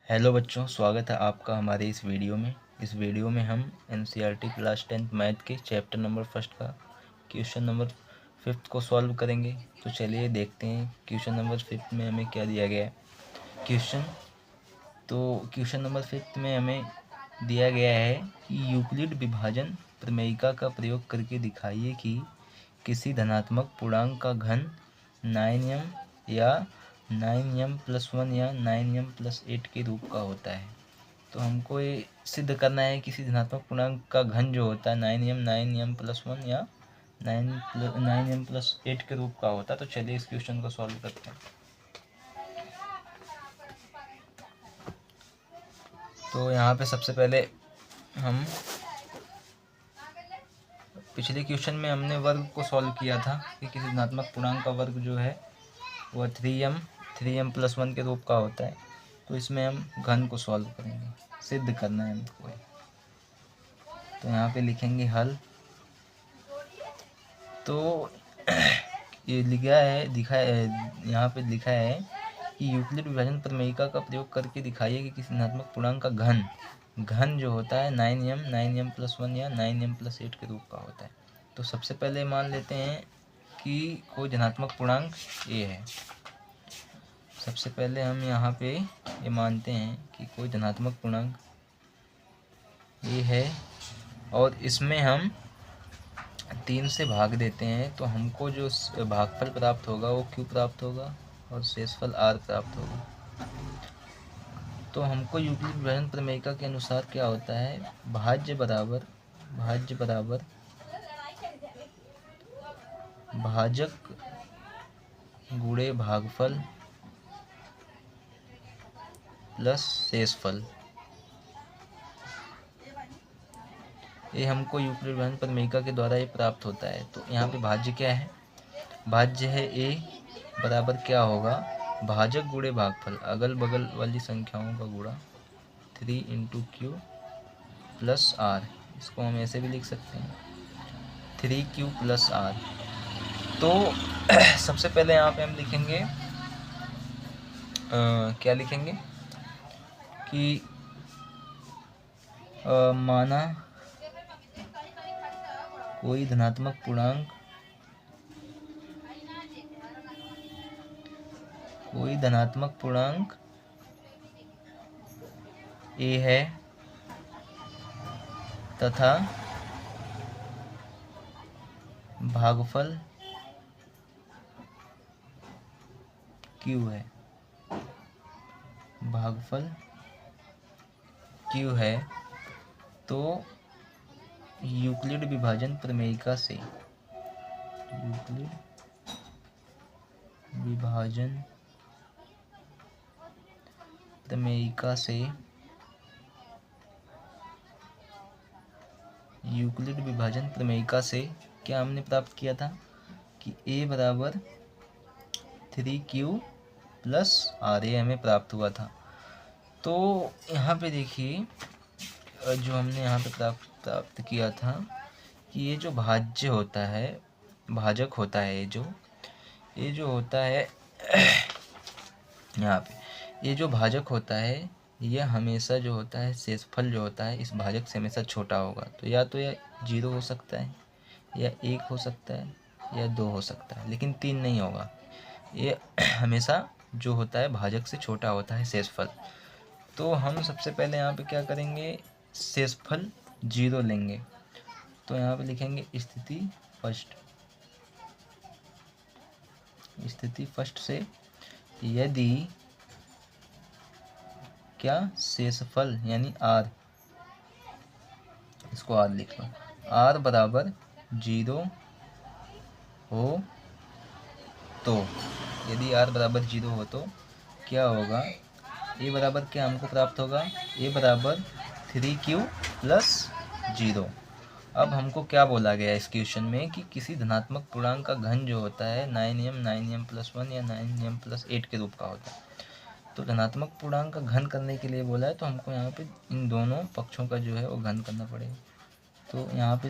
Hello बच्चों, स्वागत है आपका हमारे इस वीडियो में। इस वीडियो में हम एनसीईआरटी क्लास 10th मैथ के चैप्टर नंबर फर्स्ट का क्वेश्चन नंबर फिफ्थ को सॉल्व करेंगे। तो चलिए देखते हैं क्वेश्चन नंबर फिफ्थ में हमें क्या दिया गया है। क्वेश्चन नंबर फिफ्थ में हमें दिया गया है कि यूक्लिड विभाजन प्रमेयिका का प्रयोग करके दिखाइए कि किसी धनात्मक पूर्णांक का घन 9m या 9m+1 या 9m+8 के रूप का होता है। तो हमको ये सिद्ध करना है किसी धनात्मक पूर्णांक का घन जो होता है 9m 9m+1 या 9m+8 के रूप का होता है। तो चलिए इस क्वेश्चन को सॉल्व करते हैं। तो यहाँ पे सबसे पहले हम पिछले क्वेश्चन में हमने वर्ग को सॉल्व किया था कि किसी धनात्मक पूर्णांक का वर्ग जो है वह 3m+1 के रूप का होता है। तो इसमें हम घन को सॉल्व करेंगे, सिद्ध करना है हमको। तो यहाँ पे लिखेंगे हल। तो ये यहाँ पे लिखा है कि यूक्लिड विभाजन प्रमेयिका का प्रयोग करके दिखाइए कि किसी धनात्मक पूर्णांक का घन जो होता है 9m 9m+1 या 9m+8 के रूप का होता है। तो सबसे पहले मान लेते हैं कि कोई धनात्मक पूर्णांक a है। सबसे पहले हम यहाँ पे ये मानते हैं कि कोई धनात्मक पूर्णांक a है और इसमें हम 3 से भाग देते हैं। तो हमको जो भागफल प्राप्त होगा वो q प्राप्त होगा और शेषफल r प्राप्त होगा। तो हमको यूक्लिड विभाजन प्रमेयिका के अनुसार क्या होता है, भाज्य बराबर भाजक गुणे भागफल प्लस शेषफल। ये हमको यूक्लिड विभाजन प्रमेयिका के द्वारा ये प्राप्त होता है। तो यहाँ पे भाज्य क्या है, भाज्य है a बराबर क्या होगा, भाजक गुणे भागफल, अगल बगल वाली संख्याओं का गुणा 3 × q प्लस r। इसको हम ऐसे भी लिख सकते हैं 3q प्लस r। तो सबसे पहले यहाँ पे हम लिखेंगे क्या लिखेंगे कि माना कोई धनात्मक पूर्णांक a है तथा भागफल q है। तो यूक्लिड विभाजन प्रमेयिका से क्या हमने प्राप्त किया था कि a बराबर 3q प्लस r, ये हमें प्राप्त हुआ था। तो यहाँ पे देखिए जो हमने यहाँ पे प्राप्त किया था कि ये जो भाज्य होता है, भाजक होता है, ये जो होता है यहाँ पे ये जो भाजक होता है यह हमेशा जो होता है शेषफल जो होता है इस भाजक से हमेशा छोटा होगा। तो या 0 हो सकता है या 1 हो सकता है या 2 हो सकता है, लेकिन 3 नहीं होगा। ये हमेशा जो होता है भाजक से छोटा होता है शेषफल। तो हम सबसे पहले यहाँ पे क्या करेंगे, शेषफल 0 लेंगे। तो यहाँ पे लिखेंगे स्थिति फर्स्ट से यदि क्या शेषफल यानी r, इसको r लिख लो, r बराबर 0 हो तो, यदि r बराबर 0 हो तो क्या होगा, a बराबर क्या हमको प्राप्त होगा, a बराबर 3q प्लस 0। अब हमको क्या बोला गया इस क्वेश्चन में कि किसी धनात्मक पूर्णांक का घन जो होता है 9m 9m+1 या 9m+8 के रूप का होता है। तो धनात्मक पूर्णांक का घन करने के लिए बोला है, तो हमको यहाँ पे इन दोनों पक्षों का जो है वो घन करना पड़ेगा। तो यहाँ पे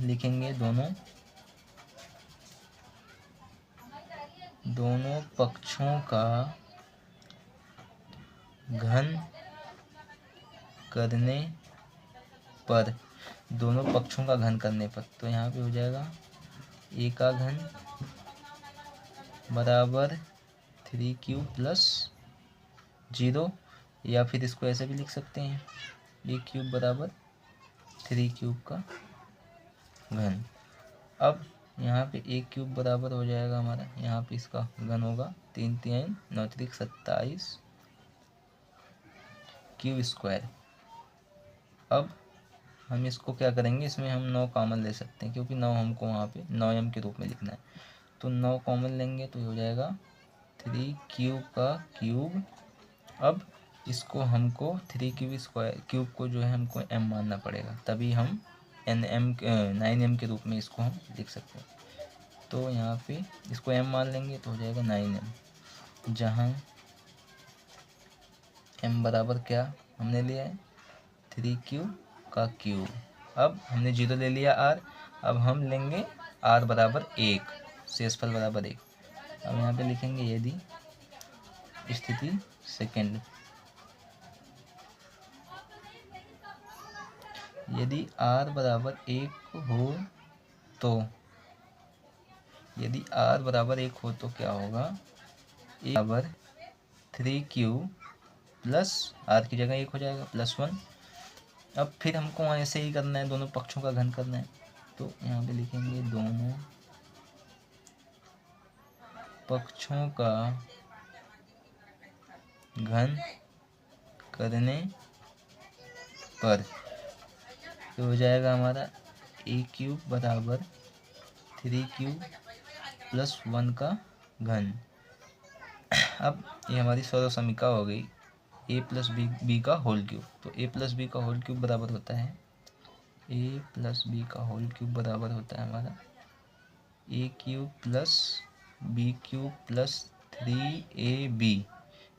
लिखेंगे दोनों पक्षों का घन करने पर, दोनों पक्षों का घन करने पर, तो यहाँ पे हो जाएगा ए का घन बराबर 3q प्लस 0, या फिर इसको ऐसे भी लिख सकते हैं ए क्यूब बराबर 3q का घन। अब यहाँ पे ए क्यूब बराबर हो जाएगा हमारा, यहाँ पे इसका घन होगा 3 3 9 3 27 क्यूब स्क्वायर। अब हम इसको क्या करेंगे, इसमें हम 9 कॉमन ले सकते हैं क्योंकि 9 हमको वहाँ पे 9m के रूप में लिखना है, तो 9 कॉमन लेंगे तो ये हो जाएगा 3q का क्यूब। अब इसको हमको 3q स्क्वायर क्यूब को जो है हमको m मानना पड़ेगा, तभी हम 9m के रूप में इसको हम लिख सकते हैं। तो यहाँ पे इसको m मान लेंगे तो हो जाएगा 9m, जहाँ m बराबर क्या हमने लिया है 3q का क्यूब। अब हमने 0 ले लिया r, अब हम लेंगे r बराबर 1, शेषफल बराबर 1। अब यहाँ पे लिखेंगे यदि स्थिति सेकंड, यदि r बराबर 1 हो तो, यदि r बराबर 1 हो तो क्या होगा, a बराबर 3q प्लस r की जगह 1 हो जाएगा प्लस 1। अब फिर हमको ऐसे ही करना है, दोनों पक्षों का घन करना है, तो यहाँ पे लिखेंगे दोनों पक्षों का घन करने पर, तो हो जाएगा हमारा ए क्यूब बराबर 3q प्लस 1 का घन। अब ये हमारी सर्व समीकरण हो गई a प्लस बी का होल क्यूब। तो a प्लस बी का होल क्यूब बराबर होता है, a प्लस बी का होल क्यूब बराबर होता है हमारा a cube plus B cube plus 3ab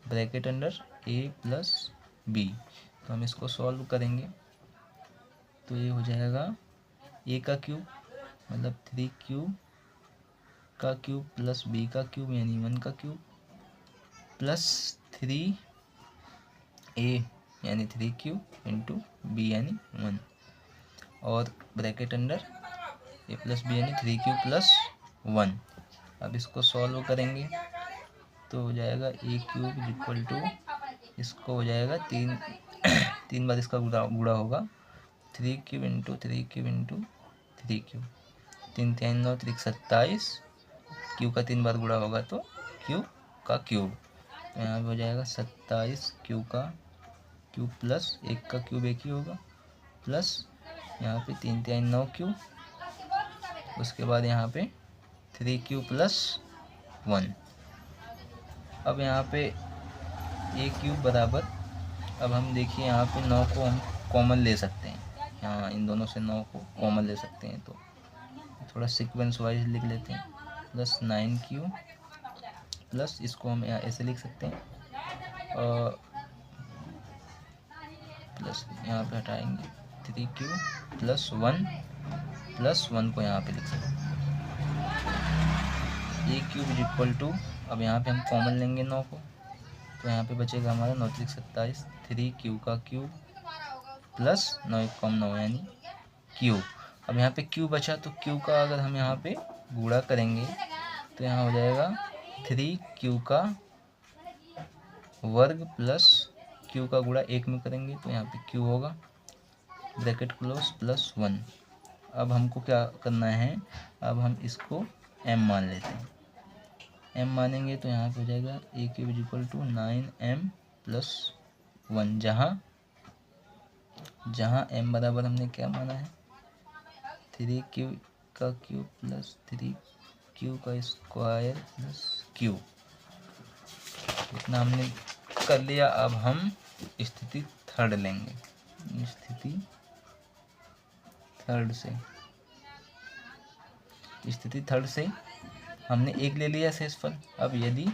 bracket under a plus B. तो हम इसको सॉल्व करेंगे तो ये हो जाएगा a का क्यूब मतलब 3q का क्यूब प्लस b का क्यूब यानी 1 का क्यूब प्लस 3a यानी 3q इंटू बी यानी 1, और bracket under a plus B यानी 3q प्लस 1। अब इसको सॉल्व करेंगे तो हो जाएगा a क्यूब इक्वल टू, इसको हो जाएगा 3 बार इसका गुणा होगा 3q into 3q into 3q, 3 3 9 3 27, Q का 3 बार गुणा होगा तो क्यू का क्यूब, तो यहाँ पे हो जाएगा 27 क्यू का क्यूब प्लस 1 का क्यूब 1 ही होगा, प्लस यहाँ पे 3 3 9 क्यू, उसके बाद यहाँ पे 3q प्लस 1। अब यहाँ पे ए क्यूब बराबर, अब हम देखिए यहाँ पे 9 को हम कॉमन ले सकते हैं, यहाँ इन दोनों से 9 को कॉमन ले सकते हैं, तो थोड़ा सीक्वेंस वाइज लिख लेते हैं, प्लस 9q प्लस इसको हम यहाँ ऐसे लिख सकते हैं, और प्लस यहाँ पे हटाएंगे 3q प्लस 1 को यहाँ पे लिख सकते हैं ए क्यूब इक्वल टू, अब यहाँ पे हम कॉमन लेंगे 9 को, तो यहाँ पे बचेगा हमारा 9 3 27, 3q का क्यूब प्लस 9 1 कम 9 यानी q। अब यहाँ पे q बचा, तो q का अगर हम यहाँ पे गुणा करेंगे तो यहाँ हो जाएगा 3q का वर्ग प्लस q का गुणा 1 में करेंगे तो यहाँ पे q होगा ब्रैकेट क्लोज प्लस 1। अब हमको क्या करना है, अब हम इसको m मान लेते हैं, m मानेंगे तो यहाँ पे हो जाएगा a cube equal to 9m plus 1, जहाँ m बराबर हमने क्या माना है 3q का क्यूब प्लस 3q का स्क्वायर प्लस q, इतना हमने कर लिया। अब हम स्थिति थर्ड लेंगे, स्थिति थर्ड से हमने 1 ले लिया शेषफल। अब यदि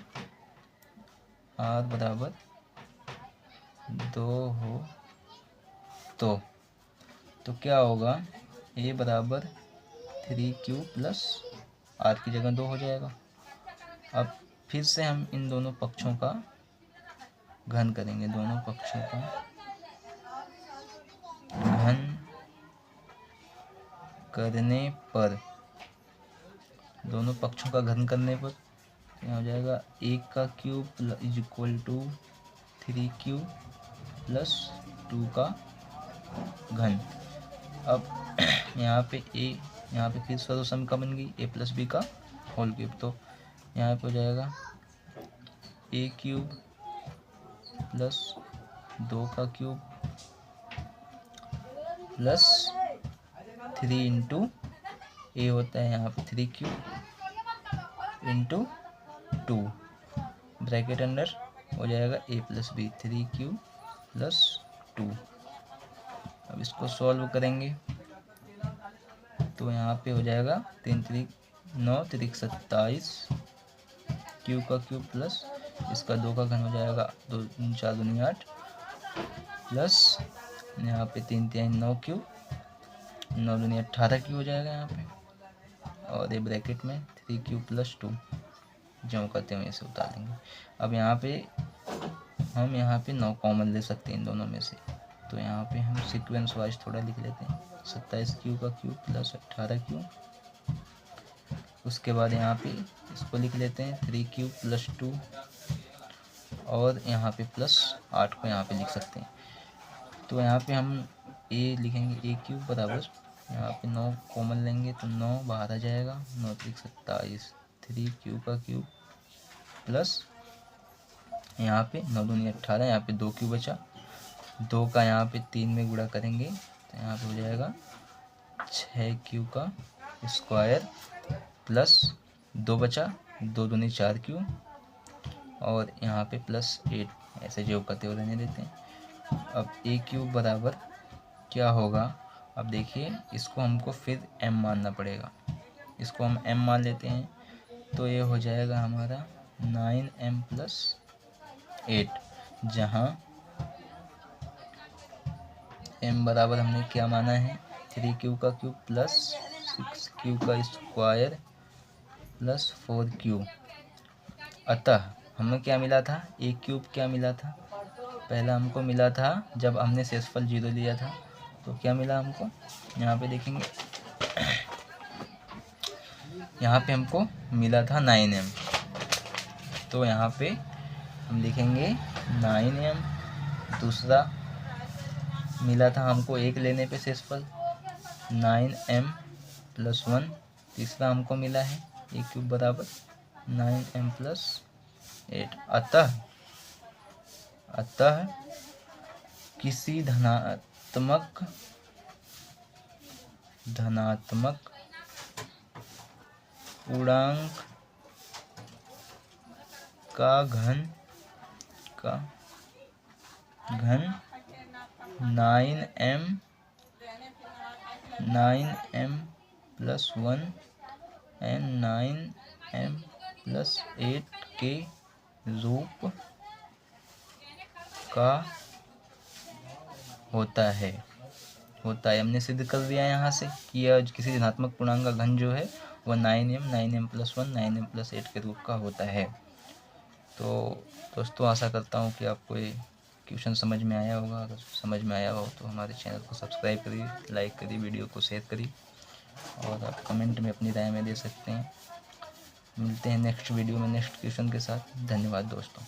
r बराबर 2 हो तो क्या होगा, a बराबर 3q प्लस r की जगह 2 हो जाएगा। अब फिर से हम इन दोनों पक्षों का घन करेंगे, दोनों पक्षों का घन करने पर, दोनों पक्षों का घन करने पर क्या हो जाएगा, 1 का cube is equal to 3q plus 2 का घन। अब यहाँ पे यहाँ पे फिर सर्वसमीकरण बन गई a प्लस बी का होल क्यूब, तो यहाँ पे हो जाएगा a क्यूब प्लस 2 का क्यूब प्लस 3 इंटू ए होता है यहाँ पे 3q इंटू 2 ब्रैकेट अंडर हो जाएगा a plus B 3q plus 2। अब इसको सॉल्व करेंगे तो यहाँ पे हो जाएगा 3 3 9 3 27 q का क्यूब प्लस इसका 2 का घन हो जाएगा 2 4 दूनी 8 प्लस यहाँ पे 3 3 9 q 9 दूनी 18 q हो जाएगा यहाँ पे, और ये ब्रैकेट में 3q प्लस 2 जो करते हुए इसे उतार देंगे। अब यहाँ पे हम यहाँ पे 9 कॉमन ले सकते हैं इन दोनों में से, तो यहाँ पे हम सीक्वेंस वाइज थोड़ा लिख लेते हैं 27q का क्यूब प्लस 18q, उसके बाद यहाँ पे इसको लिख लेते हैं 3q प्लस 2 और यहाँ पे प्लस 8 को यहाँ पे लिख सकते हैं। तो यहाँ पे हम a लिखेंगे a क्यूब बराबर यहाँ पे 9 कॉमन लेंगे तो 9 बाहर आ जाएगा, 9 3 27 3q का क्यूब प्लस यहाँ पे 9 दूनी 18, यहाँ पे 2q बचा, 2 का यहाँ पे 3 में गुणा करेंगे तो यहाँ पे हो जाएगा 6q का स्क्वायर प्लस 2 बचा, 2 दूनी 4q और यहाँ पे प्लस 8, ऐसे जो करते हुए रहने देते हैं। अब a क्यूब बराबर क्या होगा, अब देखिए इसको हमको फिर m मानना पड़ेगा, इसको हम m मान लेते हैं तो ये हो जाएगा हमारा 9m प्लस 8, जहाँ m बराबर हमने क्या माना है 3q का क्यूब प्लस 6q का स्क्वायर प्लस 4q। अतः हमें क्या मिला था, a क्यूब क्या मिला था, पहला हमको मिला था जब हमने शेषफल 0 लिया था तो क्या मिला हमको, यहाँ पे देखेंगे यहाँ पे हमको मिला था 9m, तो यहाँ पे हम लिखेंगे 9m। दूसरा मिला था हमको 1 लेने पे शेषफल 9m प्लस 1, तीसरा हमको मिला है a क्यूब बराबर 9m प्लस 8। अतः किसी धनात्मक पूर्णांक का घन 9m plus 1 and 9m plus 8 के रूप का होता है। हमने सिद्ध कर दिया यहाँ से कि यह किसी धनात्मक पूर्णांक का घन जो है वह 9m प्लस 1 9m प्लस 8 के रूप का होता है। तो दोस्तों आशा करता हूँ कि आपको ये क्वेश्चन समझ में आया होगा। अगर समझ में आया हो तो हमारे चैनल को सब्सक्राइब करिए, लाइक करिए, वीडियो को शेयर करिए और आप कमेंट में अपनी राय में दे सकते हैं। मिलते हैं नेक्स्ट वीडियो में नेक्स्ट क्वेश्चन के साथ। धन्यवाद दोस्तों।